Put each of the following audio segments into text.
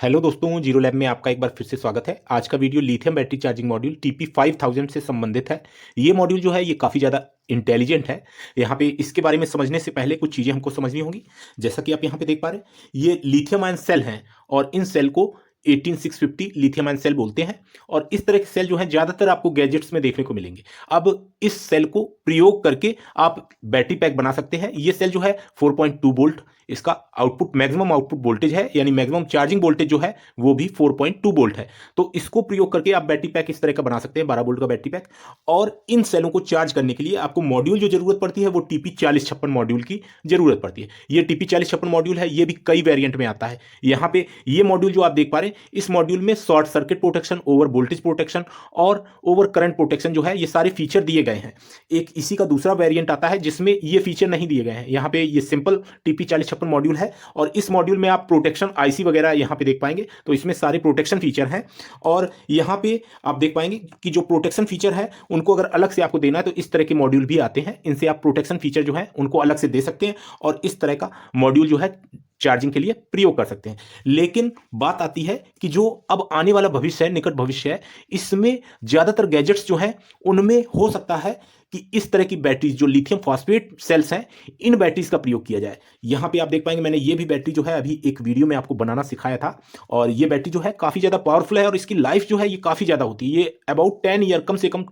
Hello दोस्तों, zero lab में आपका एक बार फिर से स्वागत है। आज का video lithium battery charging module TP5000 से संबंधित है। ये मॉड्यूल जो है ये काफ़ी ज़्यादा इंटेलिजेंट है। यहाँ पे इसके बारे में समझने से पहले कुछ चीज़ें हमको समझनी होंगी। जैसा कि आप यहाँ पे देख पा रहे हैं, ये लिथियम आयन सेल हैं और इन सेल को 18650 लिथियम आयन सेल बोलते हैं। और इस तरह के सेल जो है ज़्यादातर आपको गैजेट्स में देखने को मिलेंगे। अब इस सेल को प्रयोग करके आप बैटरी पैक बना सकते हैं। ये सेल जो है 4.2 वोल्ट इसका आउटपुट मैक्सिमम आउटपुट वोल्टेज है, यानी मैक्सिमम चार्जिंग वोल्टेज जो है वो भी 4.2 वोल्ट है। तो इसको प्रयोग करके आप बैटरी पैक इस तरह का बना सकते हैं, 12 वोल्ट का बैटरी पैक। और इन सेलों को चार्ज करने के लिए आपको मॉड्यूल जो जरूरत पड़ती है वो TP4056 मॉड्यूल की जरूरत पड़ती है। ये TP4056 मॉड्यूल है, ये भी कई वेरिएंट में आता है। यहाँ पे ये मॉड्यूल जो आप देख पा रहे हैं, इस मॉड्यूल में short circuit protection, over voltage protection और ओवर करंट प्रोटेक्शन जो है ये सारे फीचर दिए गए हैं। एक इसी का दूसरा वेरिएंट आता है जिसमें ये फीचर नहीं दिए गए हैं। यहाँ पे ये सिंपल TP4056 मॉड्यूल है और इस मॉड्यूल में आप प्रोटेक्शन IC वगैरह यहाँ पे देख पाएंगे। तो इसमें सारे प्रोटेक्शन फीचर हैं और यहाँ पे आप देख पाएंगे कि जो प्रोटेक्शन फीचर है उनको अगर अलग से आपको देना है तो इस तरह के मॉड्यूल भी आते हैं। इनसे आप प्रोटेक्शन फीचर जो है उनको अलग से दे सकते हैं और इस तरह का मॉड्यूल जो है चार्जिंग के लिए प्रयोग कर सकते हैं। लेकिन बात आती है कि जो अब आने वाला भविष्य है, निकट भविष्य है, इसमें ज्यादातर गैजेट्स जो हैं उनमें हो सकता है कि इस तरह की बैटरीज जो लिथियम फॉस्फेट सेल्स हैं, इन बैटरीज का प्रयोग किया जाए। यहां पे आप देख पाएंगे मैंने ये भी बैटरी जो है अभी एक वीडियो में आपको बनाना सिखाया था और ये बैटरी जो है काफी ज्यादा पावरफुल है और इसकी लाइफ जो है ये काफी ज्यादा होती है। ये अबाउट 10 ईयर, कम से कम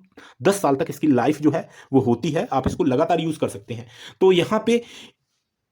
10 साल तक इसकी लाइफ जो है वो होती है। आप इसको लगातार यूज कर सकते हैं। तो यहां पे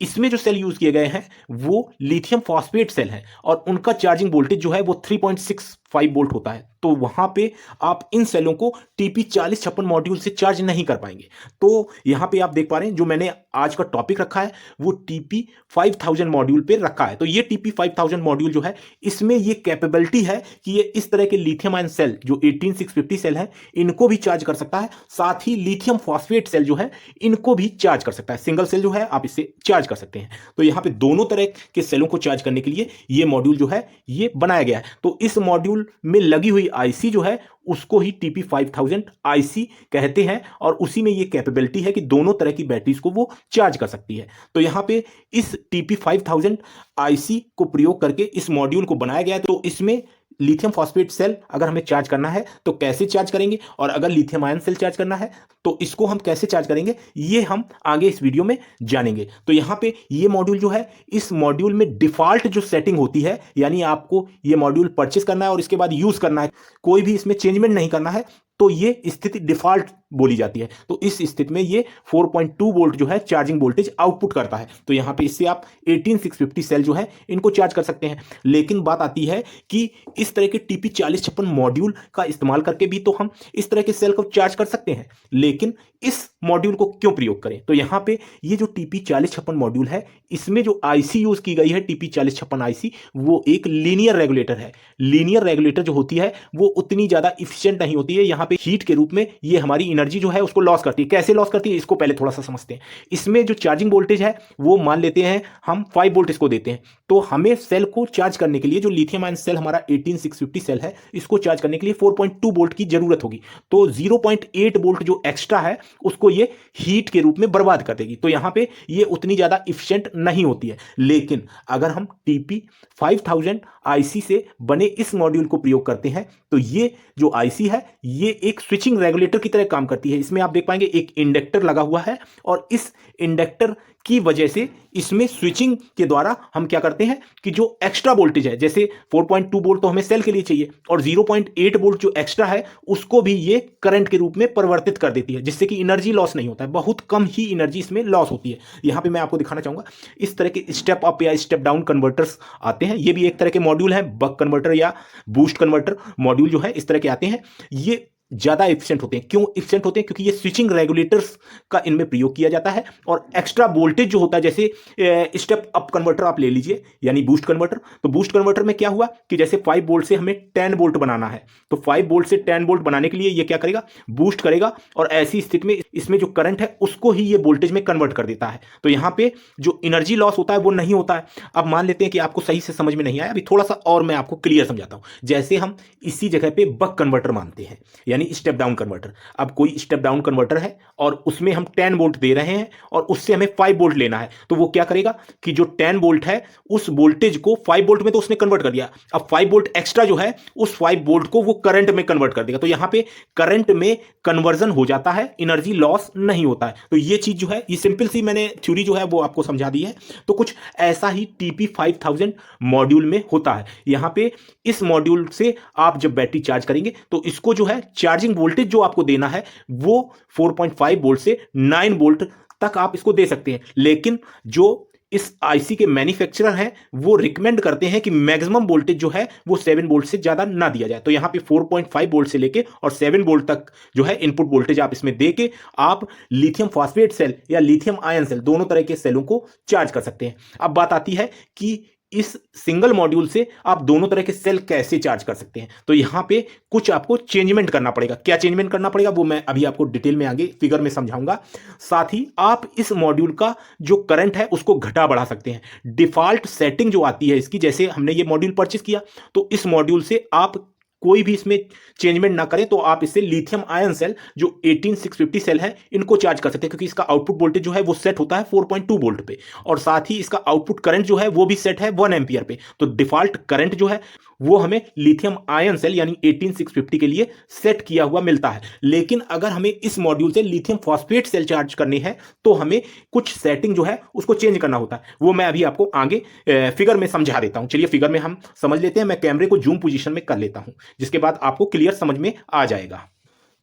इसमें जो सेल यूज किए गए हैं वो लिथियम फॉस्फेट सेल हैं और उनका चार्जिंग वोल्टेज जो है वो 3.65 वोल्ट होता है। तो वहां पे आप इन सेलों को TP4056 मॉड्यूल से चार्ज नहीं कर पाएंगे। तो यहां पे आप देख पा रहे हैं जो मैंने आज का टॉपिक रखा है वो TP5000 मॉड्यूल पे रखा है। तो ये TP5000 मॉड्यूल जो है इसमें ये कैपेबिलिटी है कि ये इस तरह के लिथियम आयन सेल जो 18650 सेल है इनको भी चार्ज कर सकता है। साथ ही लिथियम फॉस्फेट सेल जो है इनको भी चार्ज कर सकता है। सिंगल सेल जो है आप इसे चार्ज कर सकते हैं। तो यहां पे दोनों तरह के सेलों को चार्ज करने के लिए ये मॉड्यूल जो है ये बनाया गया है। तो इस मॉड्यूल में लगी हुई IC जो है उसको ही TP5000 IC कहते हैं और उसी में ये कैपेबिलिटी है कि दोनों तरह की बैटरीज को वो चार्ज कर सकती है। तो यहां पे इस TP5000 IC को प्रयोग करके इस मॉड्यूल को बनाया गया है। तो इसमें लिथियम फॉस्फेट सेल अगर हमें चार्ज करना है तो कैसे चार्ज करेंगे और अगर लिथियम आयन सेल चार्ज करना है तो इसको हम कैसे चार्ज करेंगे, ये हम आगे इस वीडियो में जानेंगे। तो यहां पे ये मॉड्यूल जो है, इस मॉड्यूल में डिफॉल्ट जो सेटिंग होती है, यानी आपको ये मॉड्यूल परचेस करना है और इसके बाद यूज करना है, कोई भी इसमें चेंजमेंट नहीं करना है, तो ये स्थिति डिफॉल्ट बोली जाती है। तो इस स्थिति में ये 4.2 वोल्ट जो है चार्जिंग वोल्टेज आउटपुट करता है। तो यहां पे इससे आप 18650 सेल जो है इनको चार्ज कर सकते हैं। लेकिन बात आती है कि इस तरह के TP4056 मॉड्यूल का इस्तेमाल करके भी तो हम इस तरह के सेल को चार्ज कर सकते हैं, लेकिन इस मॉड्यूल को क्यों प्रयोग करें। तो यहां पे ये जो TP4056 मॉड्यूल है इसमें जो IC यूज की गई है TP4056 IC वो एक लीनियर रेगुलेटर है। लीनियर रेगुलेटर जो होती है वो उतनी ज्यादा इफिशिएंट नहीं होती है। यहां पे हीट के रूप में ये हमारी एनर्जी जो है उसको लॉस करती है। कैसे लॉस करती है इसको पहले थोड़ा सा समझते हैं। इसमें जो चार्जिंग वोल्टेज है वो मान लेते हैं हम 5 वोल्ट इसको देते हैं। तो हमें सेल को चार्ज करने के लिए जो लिथियम आयन सेल हमारा 18650 सेल है इसको चार्ज करने के लिए 4.2 वोल्ट की जरूरत होगी। तो 0.8 वोल्ट जो एक्स्ट्रा है उसको ये हीट के रूप में बर्बाद कर देगी। तो यहां पे ये उतनी ज्यादा इफिशिएंट नहीं होती है। लेकिन अगर हम TP5000 IC से बने इस मॉड्यूल को प्रयोग करते हैं तो ये जो IC है ये एक स्विचिंग रेगुलेटर की तरह काम करती है। इसमें आप देख पाएंगे एक इंडक्टर लगा हुआ है और इस इंडक्टर की वजह से इसमें स्विचिंग के द्वारा हम क्या करते हैं कि जो एक्स्ट्रा वोल्टेज है, जैसे 4.2 वोल्ट तो हमें सेल के लिए चाहिए और 0.8 वोल्ट जो एक्स्ट्रा है उसको भी ये करंट के रूप में परिवर्तित कर देती है, जिससे कि एनर्जी लॉस नहीं होता है। बहुत कम ही एनर्जी इसमें लॉस होती है। यहां पे मैं आपको दिखाना चाहूंगा इस तरह के स्टेप अप या स्टेप डाउन कन्वर्टर्स आते हैं। ये भी एक तरह के मॉड्यूल है, बक कन्वर्टर या बूस्ट कन्वर्टर मॉड्यूल जो है इस तरह के आते हैं। ये ज्यादा एफिशिएंट होते हैं। क्यों एफिशिएंट होते हैं? क्योंकि ये स्विचिंग रेगुलेटर्स का इनमें प्रयोग किया जाता है और एक्स्ट्रा वोल्टेज जो होता है, जैसे स्टेप अप कन्वर्टर आप ले लीजिए यानी बूस्ट कन्वर्टर। तो बूस्ट कन्वर्टर में क्या हुआ कि जैसे 5 वोल्ट से हमें 10 वोल्ट बनाना है, तो 5 वोल्ट से 10 वोल्ट बनाने के लिए ये क्या करेगा, बूस्ट करेगा और ऐसी स्थिति में इसमें जो करंट है उसको ही ये वोल्टेज में कन्वर्ट कर देता है। तो यहां पे जो एनर्जी लॉस होता है वो नहीं होता है। अब मान लेते हैं कि आपको सही से समझ में नहीं आया, अभी थोड़ा सा और मैं आपको क्लियर समझाता हूं। जैसे हम इसी जगह पे बक कन्वर्टर मानते हैं यानी स्टेप डाउन कन्वर्टर। अब कोई स्टेप डाउन कन्वर्टर है और उसमें हम 10 वोल्ट दे रहे हैं और उससे हमें 5 वोल्ट लेना है, तो वो क्या करेगा कि जो 10 वोल्ट है उस वोल्टेज को 5 वोल्ट में तो उसने कन्वर्ट कर दिया, अब 5 वोल्ट एक्स्ट्रा जो है उस 5 वोल्ट को वो करंट में कन्वर्ट कर देगा। तो यहां पे करंट में कन्वर्जन हो जाता है, एनर्जी लॉस नहीं होता है। तो ये चीज जो है, ये सिंपल सी मैंने थ्योरी जो है वो आपको समझा दी है। तो कुछ ऐसा ही TP 5000 मॉड्यूल में होता है। यहां पे इस मॉड्यूल से आप जब बैटरी चार्ज करेंगे तो इसको जो है चार्जिंग वोल्टेज जो आपको देना है वो 4.5 वोल्ट से 9 वोल्ट तक आप इसको दे सकते हैं। लेकिन जो इस आईसी के मैन्युफैक्चरर हैं वो रिकमेंड करते हैं कि मैक्सिमम वोल्टेज जो है वो 7 वोल्ट से ज्यादा ना दिया जाए। तो यहां पे 4.5 वोल्ट से लेके और 7 वोल्ट तक जो है इनपुट वोल्टेज आप इसमें दे के आप लिथियम फॉस्फेट सेल या लिथियम आयन सेल दोनों तरह के सेलों को चार्ज कर सकते हैं। अब बात आती है कि इस सिंगल मॉड्यूल से आप दोनों तरह के सेल कैसे चार्ज कर सकते हैं। तो यहां पे कुछ आपको चेंजमेंट करना पड़ेगा। क्या चेंजमेंट करना पड़ेगा वो मैं अभी आपको डिटेल में आगे फिगर में समझाऊंगा। साथ ही आप इस मॉड्यूल का जो करंट है उसको घटा बढ़ा सकते हैं। डिफॉल्ट सेटिंग जो आती है इसकी, जैसे हमने ये मॉड्यूल परचेस किया तो इस मॉड्यूल से आप कोई भी इसमें चेंजमेंट ना करें तो आप इससे लिथियम आयन सेल जो 18650 सेल है इनको चार्ज कर सकते हैं, क्योंकि इसका आउटपुट वोल्टेज जो है वो सेट होता है 4.2 वोल्ट पे, और साथ ही इसका आउटपुट करंट जो है वो भी सेट है 1 एम्पियर पे। तो डिफॉल्ट करंट जो है वो हमें लिथियम आयन सेल यानी 18650 के लिए सेट किया हुआ मिलता है। लेकिन अगर हमें इस मॉड्यूल से लिथियम फॉस्फेट सेल चार्ज करनी है तो हमें कुछ सेटिंग जो है उसको चेंज करना होता है। वो मैं अभी आपको आगे फिगर में समझा देता हूं। चलिए फिगर में हम समझ लेते हैं। मैं कैमरे को जूम पोजीशन में कर लेता हूं, जिसके बाद आपको क्लियर समझ में आ जाएगा।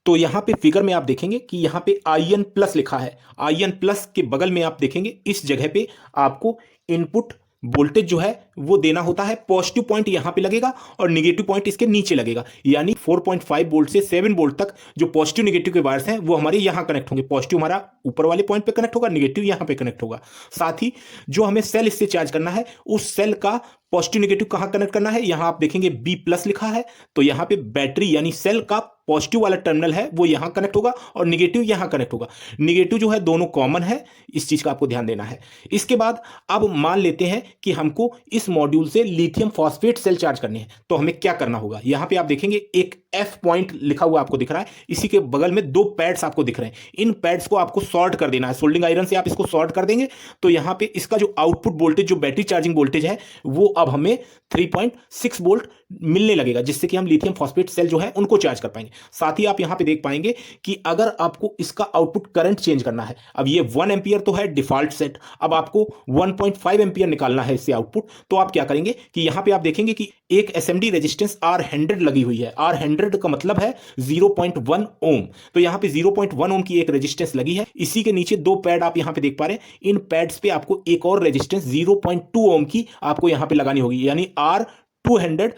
तो यहां पे फिगर में आप देखेंगे कि यहां पे आईएन प्लस लिखा है। आईएन प्लस के बगल में आप देखेंगे इस जगह पे आपको इनपुट वोल्टेज जो है वो देना होता है। पॉजिटिव पॉइंट यहां पे लगेगा और निगेटिव पॉइंट इसके नीचे लगेगा, यानी 4.5 वोल्ट से 7 वोल्ट तक जो पॉजिटिव निगेटिव के वायर्स हैं वो हमारे यहां कनेक्ट होंगे। पॉजिटिव हमारा ऊपर वाले पॉइंट पे कनेक्ट होगा, निगेटिव यहां पे कनेक्ट होगा। साथ ही जो हमें सेल इससे चार्ज करना है उस सेल का पॉजिटिव निगेटिव कहां कनेक्ट करना है, यहां आप देखेंगे बी प्लस लिखा है। तो यहां पे बैटरी यानी सेल का पॉजिटिव वाला टर्मिनल है वो यहां कनेक्ट होगा और निगेटिव यहां कनेक्ट होगा। निगेटिव जो है दोनों कॉमन है, इस चीज का आपको ध्यान देना है। इसके बाद अब मान लेते हैं कि हमको इस मॉड्यूल से लिथियम फॉस्फेट सेल चार्ज करने हैं, तो हमें क्या करना होगा। यहां पे आप देखेंगे एक एफ पॉइंट लिखा हुआ आपको दिख रहा है, इसी के बगल में 2 पैड्स आपको दिख रहे हैं। इन पैड्स को आपको सॉर्ट कर देना है, सोल्डिंग आयरन से आप इसको सॉर्ट कर देंगे तो यहां पे इसका जो आउटपुट वोल्टेज जो बैटरी चार्जिंग वोल्टेज है वो अब हमें 3.6 वोल्ट मिलने लगेगा, जिससे कि हम लिथियम फॉस्फेट सेल जो है उनको चार्ज कर पाएंगे। साथ ही आप यहां पे देख पाएंगे कि अगर आपको इसका आउटपुट करंट चेंज करना है, अब ये 1 एम्पियर तो है डिफॉल्ट सेट, अब आपको 1.5 एम्पियर निकालना है इससे आउटपुट। तो आप क्या करेंगे कि यहां पे आप देखेंगे कि एक एसएमडी रेजिस्टेंस R100 लगी हुई है। R100 का मतलब है 0.1 ओम। तो यहां पे 0.1 ओम की एक रेजिस्टेंस लगी है। इसी के नीचे 2 पैड आप यहां पे देख पा रहे हैं। इन पैड्स पे आपको एक और रेजिस्टेंस 0.2 ओम की आपको यहां पे लगानी होगी, यानी R200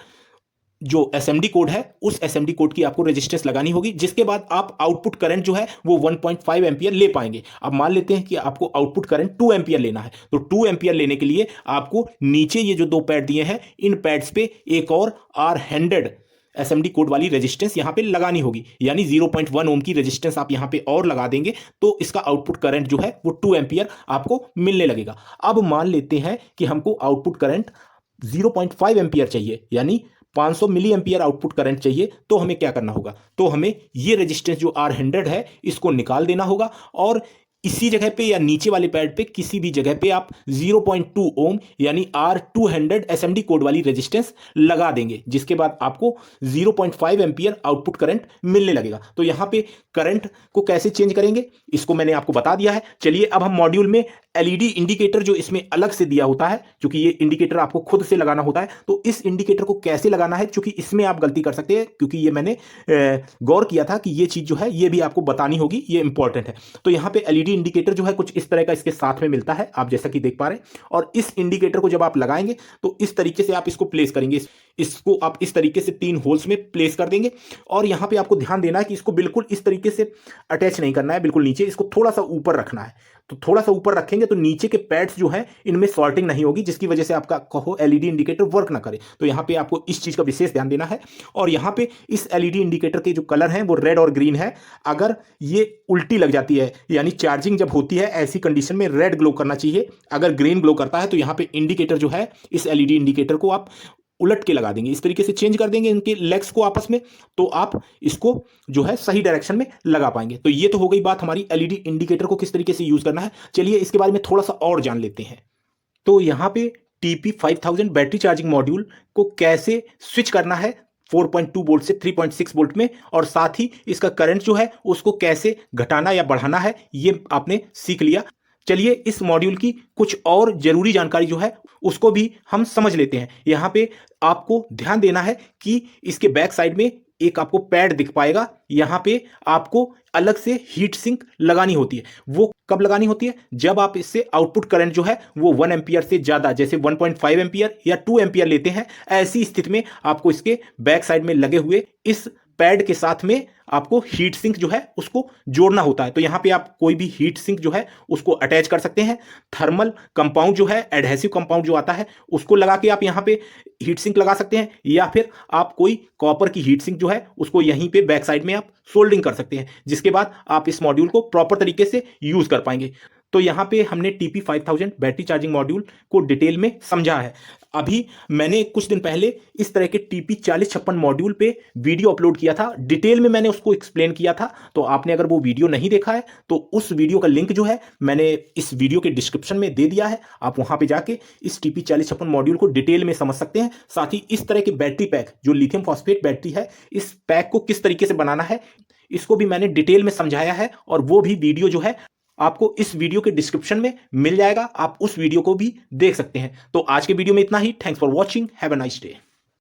जो एसएमडी कोड है उस एसएमडी कोड की आपको रेजिस्टेंस लगानी होगी, जिसके बाद आप आउटपुट करंट जो है वो 1.5 एम्पियर ले पाएंगे। अब मान लेते हैं कि आपको आउटपुट करंट 2 एम्पियर लेना है, तो 2 एम्पियर लेने के लिए आपको नीचे ये जो 2 पैड दिए हैं इन पैड्स पे एक और R100 एसएमडी कोड वाली रेजिस्टेंस यहां पे लगानी होगी, यानी 0.1 ओम की रेजिस्टेंस आप यहां पे और लगा देंगे तो इसका आउटपुट करंट जो है वो 2 एम्पियर आपको मिलने लगेगा। अब मान लेते हैं कि हमको आउटपुट करंट 0.5 एम्पियर चाहिए, यानी 500 मिली एम्पियर आउटपुट करंट चाहिए। तो हमें क्या करना होगा, तो हमें ये रेजिस्टेंस जो R100 है इसको निकाल देना होगा और इसी जगह पे या नीचे वाले पैड पे किसी भी जगह पे आप 0.2 ओम यानी R200 एसएमडी कोड वाली रेजिस्टेंस लगा देंगे, जिसके बाद आपको 0.5 एम्पियर आउटपुट करंट मिलने लगेगा। तो यहां पे करंट को कैसे चेंज करेंगे इसको मैंने आपको बता दिया है। चलिए अब हम मॉड्यूल में एलईडी इंडिकेटर जो इसमें अलग से दिया होता है, क्योंकि ये इंडिकेटर आपको खुद से लगाना होता है, तो इस इंडिकेटर को कैसे लगाना है, क्योंकि इसमें आप गलती कर सकते हैं, क्योंकि ये मैंने गौर किया था कि ये चीज जो है ये भी आपको बतानी होगी, ये इंपॉर्टेंट है। तो यहां पे एलईडी इंडिकेटर जो है कुछ इस तरह का इसके साथ में मिलता है, आप जैसा कि देख पा रहे हैं। और इस इंडिकेटर को जब आप लगाएंगे तो इस तरीके से आप इसको प्लेस करेंगे, इसको आप इस तरीके से 3 होल्स में प्लेस कर देंगे। और यहां पे आपको ध्यान देना है कि इसको बिल्कुल इस तरीके से अटैच नहीं करना है, बिल्कुल नीचे, इसको थोड़ा सा ऊपर रखना है। तो थोड़ा सा ऊपर रखेंगे तो नीचे के पैड्स जो हैं इनमें सॉर्टिंग नहीं होगी, जिसकी वजह से आपका कहो एलईडी इंडिकेटर वर्क ना करे। तो यहां पे आपको इस चीज का विशेष ध्यान देना है। और यहां पे इस एलईडी इंडिकेटर के जो कलर हैं वो रेड और ग्रीन है। अगर ये उल्टी लग जाती है, यानी चार्जिंग जब होती है ऐसी कंडीशन में रेड ग्लो करना चाहिए, अगर ग्रीन ग्लो करता है तो यहां पे इंडिकेटर जो है इस एलईडी इंडिकेटर को आप उलट के लगा देंगे, इस तरीके से चेंज कर देंगे इनके लेग्स को आपस में, तो आप इसको जो है सही डायरेक्शन में लगा पाएंगे। तो ये तो हो गई बात हमारी एलईडी इंडिकेटर को किस तरीके से यूज करना है। चलिए इसके बारे में थोड़ा सा और जान लेते हैं। तो यहां पे TP5000 बैटरी चार्जिंग मॉड्यूल को कैसे स्विच करना है 4.2 वोल्ट से 3.6 वोल्ट में, और साथ ही इसका करंट जो है उसको कैसे घटाना या बढ़ाना है, ये आपने सीख लिया। चलिए इस मॉड्यूल की कुछ और जरूरी जानकारी जो है उसको भी हम समझ लेते हैं। यहां पे आपको ध्यान देना है कि इसके बैक साइड में एक आपको पैड दिख पाएगा, यहां पे आपको अलग से हीट सिंक लगानी होती है। वो कब लगानी होती है? जब आप इससे आउटपुट करंट जो है वो 1 एम्पियर से ज्यादा, जैसे 1.5 एम्पियर या 2 एम्पियर लेते हैं, ऐसी स्थिति में आपको इसके बैक साइड में लगे हुए इस पैड के साथ में आपको हीट सिंक जो है उसको जोड़ना होता है। तो यहां पे आप कोई भी हीट सिंक जो है उसको अटैच कर सकते हैं। थर्मल कंपाउंड जो है, एडहेसिव कंपाउंड जो आता है, उसको लगा के आप यहां पे हीट सिंक लगा सकते हैं, या फिर आप कोई कॉपर की हीट सिंक जो है उसको यहीं पे बैक साइड में आप सोल्डरिंग कर सकते हैं, जिसके बाद आप इस मॉड्यूल को प्रॉपर तरीके से यूज कर पाएंगे। तो यहां पे हमने TP5000 बैटरी चार्जिंग मॉड्यूल को डिटेल में समझा है। अभी मैंने कुछ दिन पहले इस तरह के TP4056 मॉड्यूल पे वीडियो अपलोड किया था, डिटेल में मैंने उसको एक्सप्लेन किया था। तो आपने अगर वो वीडियो नहीं देखा है तो उस वीडियो का लिंक जो है मैंने इस वीडियो के डिस्क्रिप्शन में दे दिया है, आप वहां पे जाके इस TP4056 मॉड्यूल को डिटेल में समझ सकते हैं। साथ ही इस तरह के बैटरी पैक जो लिथियम फॉस्फेट बैटरी है, इस पैक को किस तरीके से बनाना है इसको भी मैंने डिटेल में समझाया है, और वो भी वीडियो जो है आपको इस वीडियो के डिस्क्रिप्शन में मिल जाएगा, आप उस वीडियो को भी देख सकते हैं। तो आज के वीडियो में इतना ही। Thanks for watching, have a nice day.